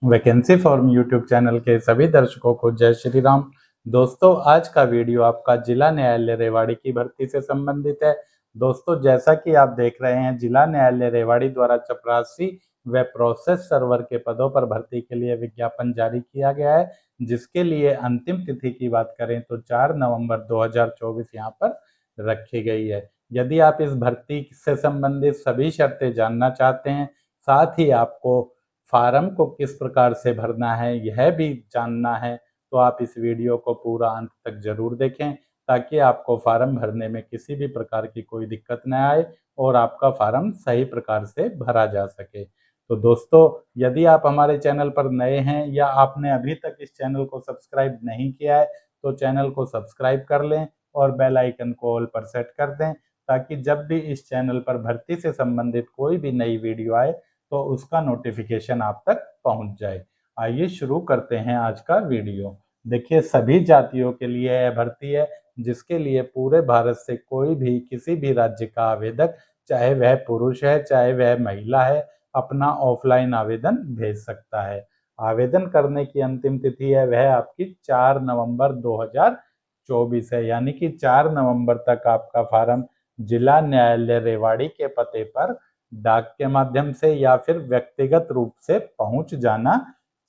Vacancy form YouTube channel के सभी दर्शकों को जय श्री राम। दोस्तों, आज का वीडियो आपका जिला न्यायालय रेवाड़ी की भर्ती से संबंधित है। दोस्तों, जैसा कि आप देख रहे हैं, जिला न्यायालय रेवाड़ी द्वारा चपरासी व प्रोसेस सर्वर के पदों पर भर्ती के लिए विज्ञापन जारी किया गया है, जिसके लिए अंतिम तिथि की बात करें तो 4 नवंबर 2024 यहाँ पर रखी गई है। यदि आप इस भर्ती से संबंधित सभी शर्तें जानना चाहते हैं, साथ ही आपको फार्म को किस प्रकार से भरना है यह भी जानना है, तो आप इस वीडियो को पूरा अंत तक जरूर देखें, ताकि आपको फार्म भरने में किसी भी प्रकार की कोई दिक्कत न आए और आपका फार्म सही प्रकार से भरा जा सके। तो दोस्तों, यदि आप हमारे चैनल पर नए हैं या आपने अभी तक इस चैनल को सब्सक्राइब नहीं किया है, तो चैनल को सब्सक्राइब कर लें और बेल आइकन को ऑल पर सेट कर दें, ताकि जब भी इस चैनल पर भर्ती से संबंधित कोई भी नई वीडियो आए तो उसका नोटिफिकेशन आप तक पहुंच जाए। आइए शुरू करते हैं आज का वीडियो। देखिए, सभी जातियों के लिए यह भर्ती है, जिसके लिए पूरे भारत से कोई भी किसी भी राज्य का आवेदक, चाहे वह पुरुष है चाहे वह महिला है, अपना ऑफलाइन आवेदन भेज सकता है। आवेदन करने की अंतिम तिथि है वह आपकी 4 नवंबर 2024 है, यानी कि 4 नवंबर तक आपका फार्म जिला न्यायालय रेवाड़ी के पते पर डाक के माध्यम से या फिर व्यक्तिगत रूप से पहुंच जाना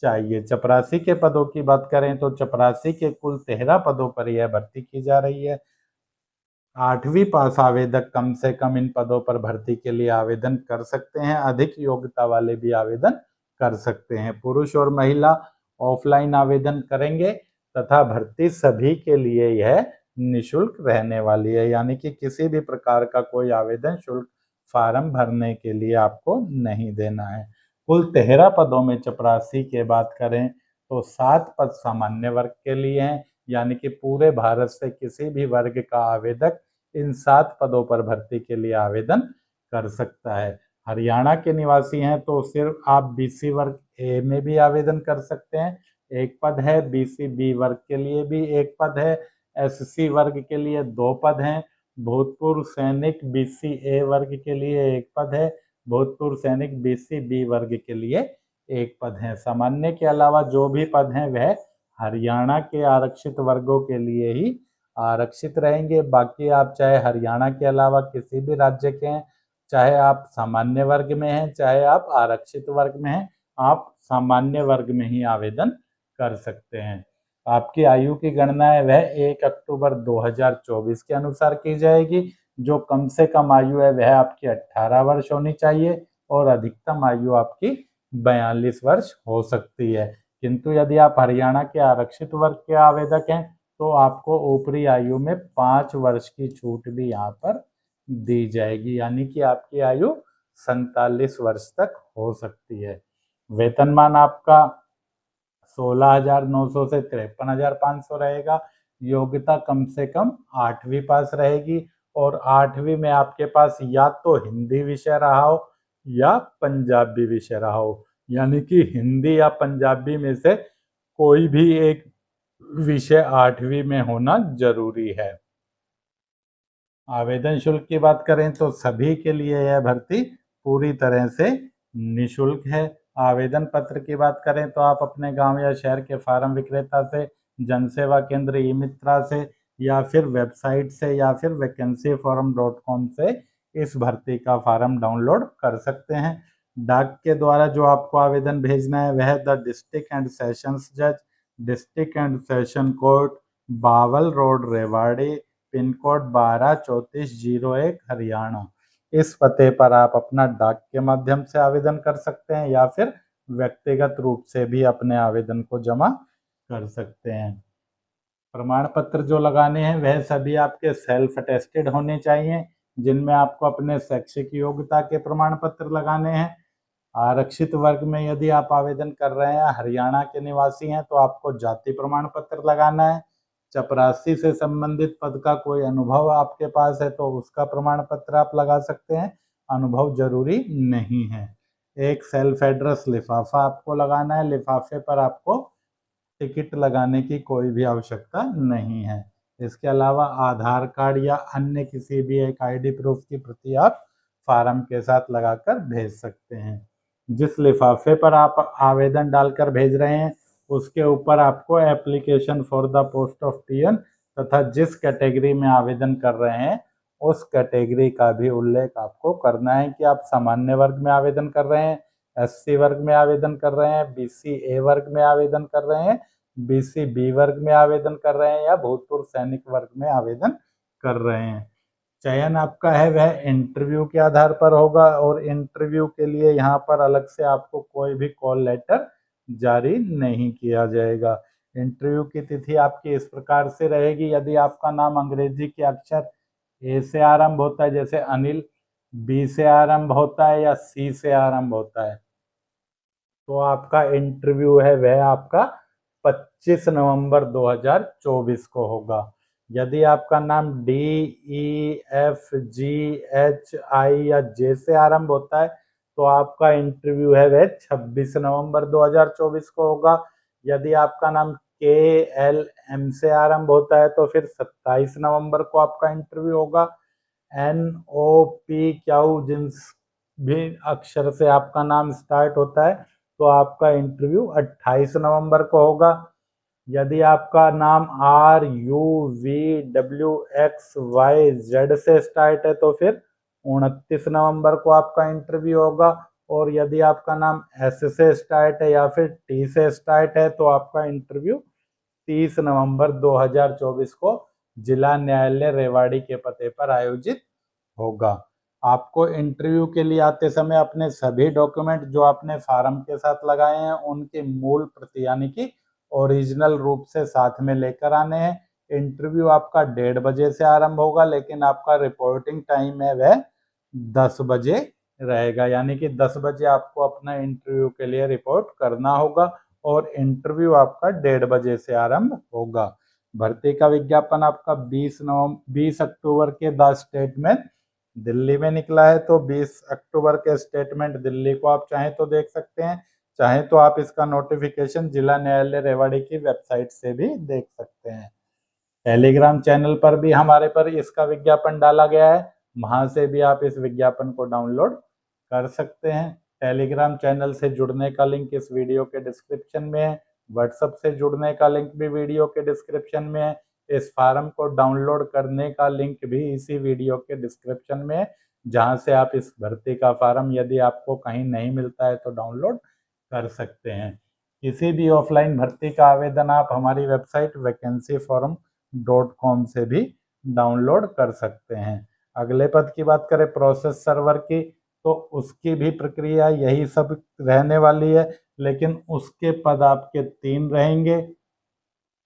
चाहिए। चपरासी के पदों की बात करें तो चपरासी के कुल 13 पदों पर यह भर्ती की जा रही है। 8वीं पास आवेदक कम से कम इन पदों पर भर्ती के लिए आवेदन कर सकते हैं। अधिक योग्यता वाले भी आवेदन कर सकते हैं। पुरुष और महिला ऑफलाइन आवेदन करेंगे तथा भर्ती सभी के लिए यह निःशुल्क रहने वाली है, यानी कि किसी भी प्रकार का कोई आवेदन शुल्क फार्म भरने के लिए आपको नहीं देना है। कुल 13 पदों में चपरासी की बात करें तो 7 पद सामान्य वर्ग के लिए हैं, यानी कि पूरे भारत से किसी भी वर्ग का आवेदक इन 7 पदों पर भर्ती के लिए आवेदन कर सकता है। हरियाणा के निवासी हैं तो सिर्फ आप बीसी वर्ग ए में भी आवेदन कर सकते हैं, एक पद है। बीसी बी वर्ग के लिए भी एक पद है। एससी वर्ग के लिए 2 पद हैं। भूतपूर्व सैनिक बीसी ए वर्ग के लिए एक पद है। भूतपूर्व सैनिक बीसी बी वर्ग के लिए एक पद है। सामान्य के अलावा जो भी पद हैं वह हरियाणा के आरक्षित वर्गों के लिए ही आरक्षित रहेंगे। बाकी आप चाहे हरियाणा के अलावा किसी भी राज्य के हैं, चाहे आप सामान्य वर्ग में हैं चाहे आप आरक्षित वर्ग में हैं, आप सामान्य वर्ग में ही आवेदन कर सकते हैं। आपकी आयु की गणना है वह 1 अक्टूबर 2024 के अनुसार की जाएगी। जो कम से कम आयु है वह आपकी 18 वर्ष होनी चाहिए और अधिकतम आयु आपकी 42 वर्ष हो सकती है। किंतु यदि आप हरियाणा के आरक्षित वर्ग के आवेदक हैं तो आपको ऊपरी आयु में 5 वर्ष की छूट भी यहाँ पर दी जाएगी, यानी कि आपकी आयु 47 वर्ष तक हो सकती है। वेतनमान आपका 16,900 से 53,500 रहेगा। योग्यता कम से कम 8वीं पास रहेगी और 8वीं में आपके पास या तो हिंदी विषय रहा हो या पंजाबी विषय रहा हो, यानी कि हिंदी या पंजाबी में से कोई भी एक विषय 8वीं में होना जरूरी है। आवेदन शुल्क की बात करें तो सभी के लिए यह भर्ती पूरी तरह से निःशुल्क है। आवेदन पत्र की बात करें तो आप अपने गांव या शहर के फार्म विक्रेता से, जनसेवा केंद्र ई मित्रा से या फिर वेबसाइट से या फिर vacancyforum.com से इस भर्ती का फार्म डाउनलोड कर सकते हैं। डाक के द्वारा जो आपको आवेदन भेजना है वह द डिस्ट्रिक्ट एंड सेशंस जज, district and session court, Bawal road, Rewari, pin code 123401 Haryana. इस पते पर आप अपना डाक के माध्यम से आवेदन कर सकते हैं या फिर व्यक्तिगत रूप से भी अपने आवेदन को जमा कर सकते हैं। प्रमाण पत्र जो लगाने हैं वह सभी आपके सेल्फ अटेस्टेड होने चाहिए, जिनमें आपको अपने शैक्षिक योग्यता के प्रमाण पत्र लगाने हैं। आरक्षित वर्ग में यदि आप आवेदन कर रहे हैं, हरियाणा के निवासी हैं, तो आपको जाति प्रमाण पत्र लगाना है। चपरासी से संबंधित पद का कोई अनुभव आपके पास है तो उसका प्रमाण पत्र आप लगा सकते हैं, अनुभव जरूरी नहीं है। एक सेल्फ एड्रेस लिफाफा आपको लगाना है। लिफाफे पर आपको टिकट लगाने की कोई भी आवश्यकता नहीं है। इसके अलावा आधार कार्ड या अन्य किसी भी एक आईडी प्रूफ की प्रति आप फार्म के साथ लगाकर भेज सकते हैं। जिस लिफाफे पर आप आवेदन डालकर भेज रहे हैं उसके ऊपर आपको application for the post of PN तथा जिस कैटेगरी में आवेदन कर रहे हैं उस कैटेगरी का भी उल्लेख आपको करना है कि आप सामान्य वर्ग में आवेदन कर रहे हैं, एससी वर्ग में आवेदन कर रहे हैं, बीसी ए वर्ग में आवेदन कर रहे हैं, बीसी बी वर्ग में आवेदन कर रहे हैं या भूतपूर्व सैनिक वर्ग में आवेदन कर रहे हैं। चयन आपका है वह इंटरव्यू के आधार पर होगा और इंटरव्यू के लिए यहाँ पर अलग से आपको कोई भी कॉल लेटर जारी नहीं किया जाएगा। इंटरव्यू की तिथि आपकी इस प्रकार से रहेगी, यदि आपका नाम अंग्रेजी के अक्षर ए से आरंभ होता है जैसे अनिल, बी से आरंभ होता है या सी से आरंभ होता है तो आपका इंटरव्यू है वह आपका 25 नवंबर 2024 को होगा। यदि आपका नाम डी, ई, एफ, जी, एच, आई या जे से आरंभ होता है तो आपका इंटरव्यू है वह 26 नवंबर 2024 को होगा। यदि आपका नाम के, एल, एम से आरंभ होता है तो फिर 27 नवंबर को आपका इंटरव्यू होगा। एन, ओ, पी, क्यू जिन भी अक्षर से आपका नाम स्टार्ट होता है तो आपका इंटरव्यू 28 नवंबर को होगा। यदि आपका नाम R, U, V, W, X, Y, Z से स्टार्ट है तो फिर 29 नवंबर को आपका इंटरव्यू होगा। और यदि आपका नाम एस से स्टार्ट है या फिर टी से स्टार्ट है तो आपका इंटरव्यू 30 नवंबर 2024 को जिला न्यायालय रेवाड़ी के पते पर आयोजित होगा। आपको इंटरव्यू के लिए आते समय अपने सभी डॉक्यूमेंट जो आपने फार्म के साथ लगाए हैं उनकी मूल प्रति यानी कि ओरिजिनल रूप से साथ में लेकर आने हैं। इंटरव्यू आपका 1:30 बजे से आरंभ होगा लेकिन आपका रिपोर्टिंग टाइम है वह 10 बजे रहेगा, यानी कि 10 बजे आपको अपना इंटरव्यू के लिए रिपोर्ट करना होगा और इंटरव्यू आपका 1:30 बजे से आरंभ होगा। भर्ती का विज्ञापन आपका 20 अक्टूबर के द स्टेटमेंट दिल्ली में निकला है तो 20 अक्टूबर के स्टेटमेंट दिल्ली को आप चाहें तो देख सकते हैं, चाहें तो आप इसका नोटिफिकेशन जिला न्यायालय रेवाड़ी की वेबसाइट से भी देख सकते हैं। टेलीग्राम चैनल पर भी हमारे पर इसका विज्ञापन डाला गया है, वहां से भी आप इस विज्ञापन को डाउनलोड कर सकते हैं। टेलीग्राम चैनल से जुड़ने का लिंक इस वीडियो के डिस्क्रिप्शन में है, व्हाट्सएप से जुड़ने का लिंक भी वीडियो के डिस्क्रिप्शन में है, इस फार्म को डाउनलोड करने का लिंक भी इसी वीडियो के डिस्क्रिप्शन में है, जहां से आप इस भर्ती का फार्म यदि आपको कहीं नहीं मिलता है तो डाउनलोड कर सकते हैं। किसी भी ऑफलाइन भर्ती का आवेदन आप हमारी वेबसाइट vacancyforum.com से भी डाउनलोड कर सकते हैं। अगले पद की बात करें प्रोसेस सर्वर की तो उसकी भी प्रक्रिया यही सब रहने वाली है, लेकिन उसके पद आपके 3 रहेंगे,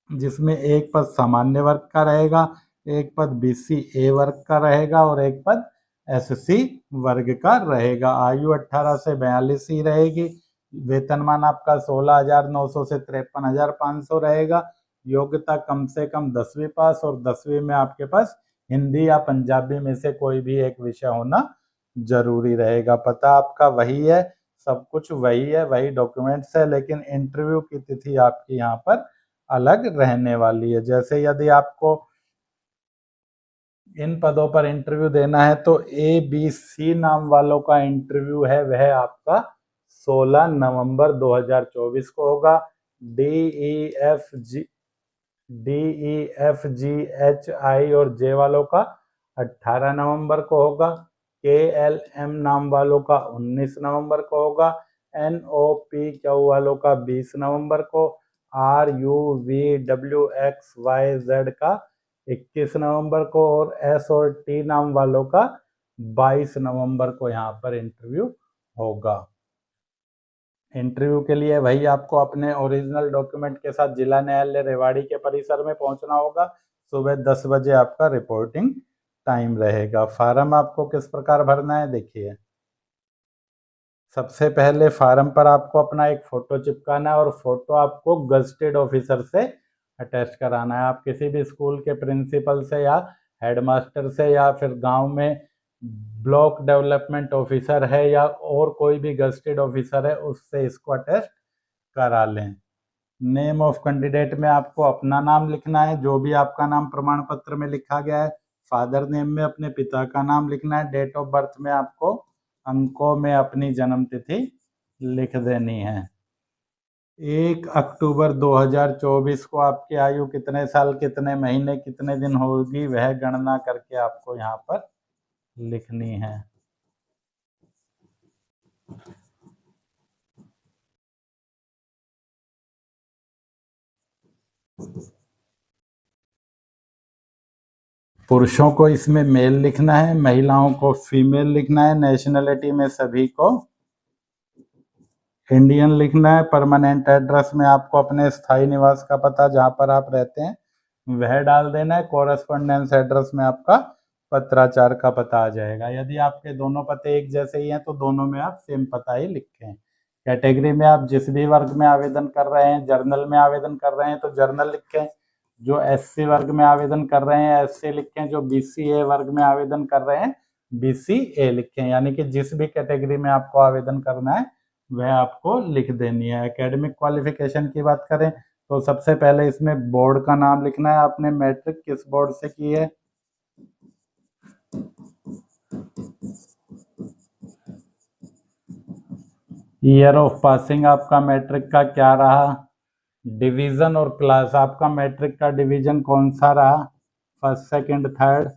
जिसमें एक पद सामान्य वर्ग का रहेगा, एक पद बीसी ए वर्ग का रहेगा और एक पद एससी वर्ग का रहेगा। आयु 18 से 42 ही रहेगी। वेतनमान आपका 16,900 से 53,500 रहेगा। योग्यता कम से कम 10वीं पास और 10वीं में आपके पास हिंदी या पंजाबी में से कोई भी एक विषय होना जरूरी रहेगा। पता आपका वही है, सब कुछ वही है, वही डॉक्यूमेंट्स है, लेकिन इंटरव्यू की तिथि आपकी यहाँ पर अलग रहने वाली है। जैसे यदि आपको इन पदों पर इंटरव्यू देना है तो ए, बी, सी नाम वालों का इंटरव्यू है वह आपका 16 नवंबर 2024 को होगा। डी, ई, एफ, जी, एच, आई और जे वालों का 18 नवंबर को होगा। के, एल, एम नाम वालों का 19 नवंबर को होगा। एन, ओ, पी, क्यू वालों का 20 नवंबर को। R, U, V, W, X, Y, Z का 21 नवंबर को और एस और टी नाम वालों का 22 नवंबर को यहाँ पर इंटरव्यू होगा। इंटरव्यू के लिए वही आपको अपने ओरिजिनल डॉक्यूमेंट के साथ जिला न्यायालय रेवाड़ी के परिसर में पहुंचना होगा। सुबह 10 बजे आपका रिपोर्टिंग टाइम रहेगा। फार्म आपको किस प्रकार भरना है देखिए, सबसे पहले फार्म पर आपको अपना एक फोटो चिपकाना है और फोटो आपको गजटेड ऑफिसर से अटैच कराना है। आप किसी भी स्कूल के प्रिंसिपल से या हेडमास्टर से या फिर गांव में ब्लॉक डेवलपमेंट ऑफिसर है या और कोई भी गजटेड ऑफिसर है उससे इसको अटेस्ट करा लें। नेम ऑफ कैंडिडेट में आपको अपना नाम लिखना है, जो भी आपका नाम प्रमाण पत्र में लिखा गया है। फादर नेम में अपने पिता का नाम लिखना है। डेट ऑफ बर्थ में आपको अंकों में अपनी जन्म तिथि लिख देनी है। 1 अक्टूबर 2024 को आपकी आयु कितने साल, कितने महीने, कितने दिन होगी, वह गणना करके आपको यहाँ पर लिखनी है। पुरुषों को इसमें मेल लिखना है, महिलाओं को फीमेल लिखना है, नेशनलिटी में सभी को इंडियन लिखना है। परमानेंट एड्रेस में आपको अपने स्थायी निवास का पता जहाँ पर आप रहते हैं वह डाल देना है। कॉरेस्पॉन्डेंस एड्रेस में आपका पत्राचार का पता आ जाएगा। यदि आपके दोनों पते एक जैसे ही हैं तो दोनों में आप सेम पता ही लिखें। कैटेगरी में आप जिस भी वर्ग में आवेदन कर रहे हैं, जर्नल में आवेदन कर रहे हैं तो जर्नल लिखें, जो एससी वर्ग में आवेदन कर रहे हैं एससी लिखें, जो बीसीए वर्ग में आवेदन कर रहे हैं बीसीए लिखें। यानी कि जिस भी कैटेगरी में आपको आवेदन करना है वह आपको लिख देनी है। एकेडमिक क्वालिफिकेशन की बात करें तो सबसे पहले इसमें बोर्ड का नाम लिखना है। आपने मैट्रिक किस बोर्ड से की है, ईयर ऑफ पासिंग आपका मैट्रिक का क्या रहा, डिवीजन और क्लास आपका मैट्रिक का डिवीजन कौन सा रहा, फर्स्ट सेकंड थर्ड,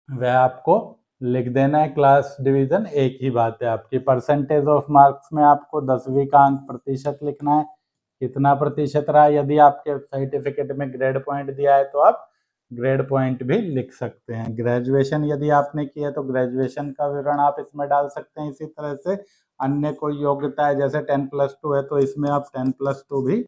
वह आपको लिख देना है। क्लास डिवीजन एक ही बात है आपकी। परसेंटेज ऑफ मार्क्स में आपको 10वीं का अंक प्रतिशत लिखना है, कितना प्रतिशत रहा। यदि आपके सर्टिफिकेट में ग्रेड पॉइंट दिया है तो आप ग्रेड पॉइंट भी लिख सकते हैं। ग्रेजुएशन यदि आपने किया है तो ग्रेजुएशन का विवरण आप इसमें डाल सकते हैं। इसी तरह से अन्य कोई योग्यता है जैसे 10+2 है तो इसमें आप 10+2 भी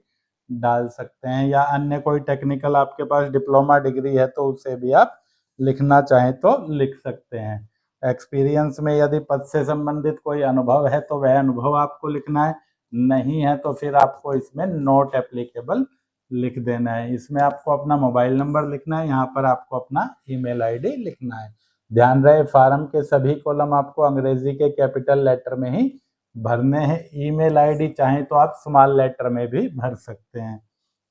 डाल सकते हैं, या अन्य कोई टेक्निकल आपके पास डिप्लोमा डिग्री है तो उसे भी आप लिखना चाहें तो लिख सकते हैं। एक्सपीरियंस में यदि पद से संबंधित कोई अनुभव है तो वह अनुभव आपको लिखना है, नहीं है तो फिर आपको इसमें नॉट एप्लीकेबल लिख देना है। इसमें आपको अपना मोबाइल नंबर लिखना है, यहाँ पर आपको अपना ईमेल आईडी लिखना है। ध्यान रहे फार्म के सभी कॉलम आपको अंग्रेजी के कैपिटल लेटर में ही भरने हैं। ईमेल आईडी चाहें तो आप स्मॉल लेटर में भी भर सकते हैं।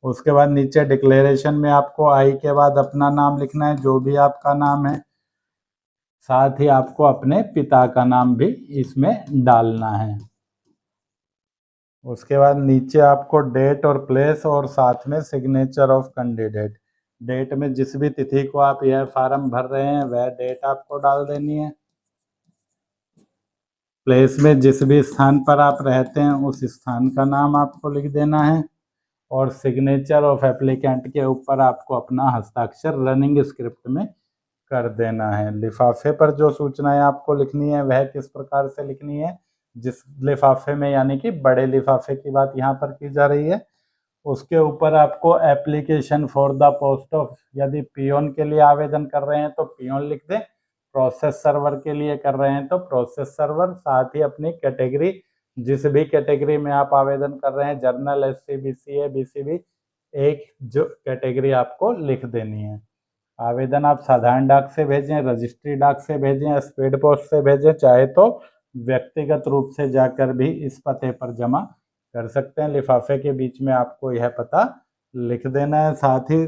उसके बाद नीचे डिक्लेरेशन में आपको आई के बाद अपना नाम लिखना है, जो भी आपका नाम है, साथ ही आपको अपने पिता का नाम भी इसमें डालना है। उसके बाद नीचे आपको डेट और प्लेस और साथ में सिग्नेचर ऑफ कैंडिडेट। डेट में जिस भी तिथि को आप यह फॉर्म भर रहे हैं वह डेट आपको डाल देनी है। प्लेस में जिस भी स्थान पर आप रहते हैं उस स्थान का नाम आपको लिख देना है। और सिग्नेचर ऑफ एप्लीकेंट के ऊपर आपको अपना हस्ताक्षर रनिंग स्क्रिप्ट में कर देना है। लिफाफे पर जो सूचनाएं आपको लिखनी है वह किस प्रकार से लिखनी है, जिस लिफाफे में, यानी कि बड़े लिफाफे की बात यहाँ पर की जा रही है, उसके ऊपर आपको application for the post of, यदि पियोन के लिए आवेदन कर रहे हैं तो पियोन लिख दें, प्रोसेस सर्वर के लिए कर रहे हैं तो प्रोसेस सर्वर, साथ ही अपनी कैटेगरी, जिस भी कैटेगरी में आप आवेदन कर रहे हैं, जर्नल, एससी, बीसीए, बीसीबी, एक जो कैटेगरी आपको लिख देनी है। आवेदन आप साधारण डाक से भेजें, रजिस्ट्री डाक से भेजें, स्पीड पोस्ट से भेजें, चाहे तो व्यक्तिगत रूप से जाकर भी इस पते पर जमा कर सकते हैं। लिफाफे के बीच में आपको यह पता लिख देना है। साथ ही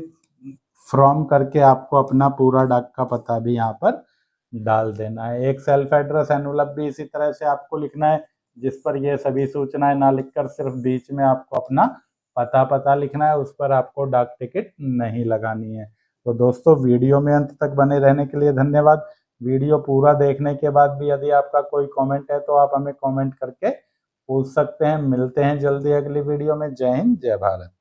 फ्रॉम करके आपको अपना पूरा डाक का पता भी यहाँ पर डाल देना है। एक सेल्फ एड्रेस एनवलप भी इसी तरह से आपको लिखना है, जिस पर ये सभी सूचनाएं ना लिखकर सिर्फ बीच में आपको अपना पता लिखना है, उस पर आपको डाक टिकट नहीं लगानी है। तो दोस्तों वीडियो में अंत तक बने रहने के लिए धन्यवाद। वीडियो पूरा देखने के बाद भी यदि आपका कोई कमेंट है तो आप हमें कमेंट करके पूछ सकते हैं। मिलते हैं जल्दी अगली वीडियो में। जय हिंद, जय भारत।